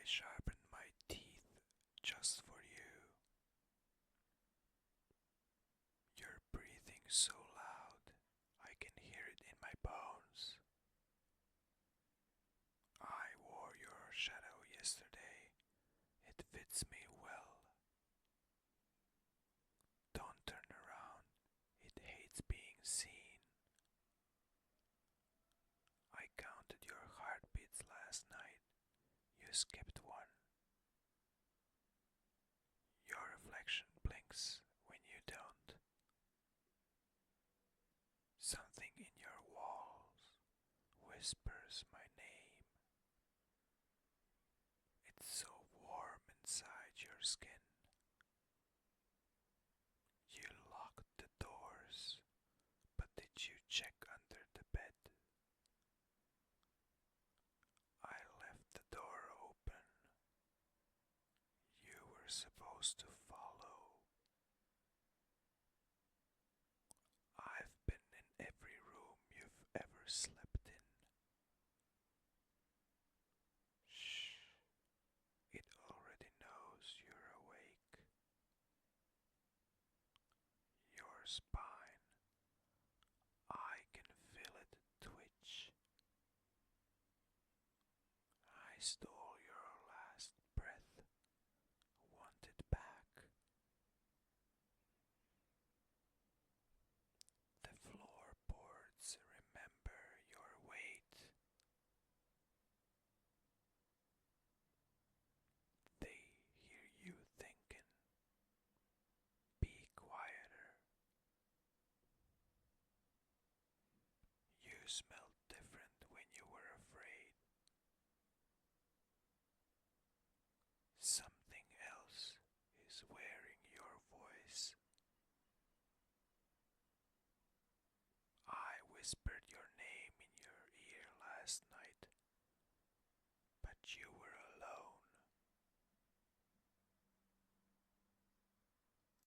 I sharpened my teeth just for you. You're breathing so loud, I can hear it in my bones. I wore your shadow yesterday. It fits me well. Don't turn around. It hates being seen. I counted your heartbeats last night. You skipped one. Your reflection blinks when you don't. Something in your walls whispers my name. It's so warm inside your skin. You locked the doors, but did you check under the bed? I left the door open. You were supposed to follow. I've been in every room you've ever slept in. Shh, it already knows you're awake. Your spine, I can feel it twitch. I stole your last breath, want it back. The floorboards remember your weight. They hear you thinking, be quieter. You smell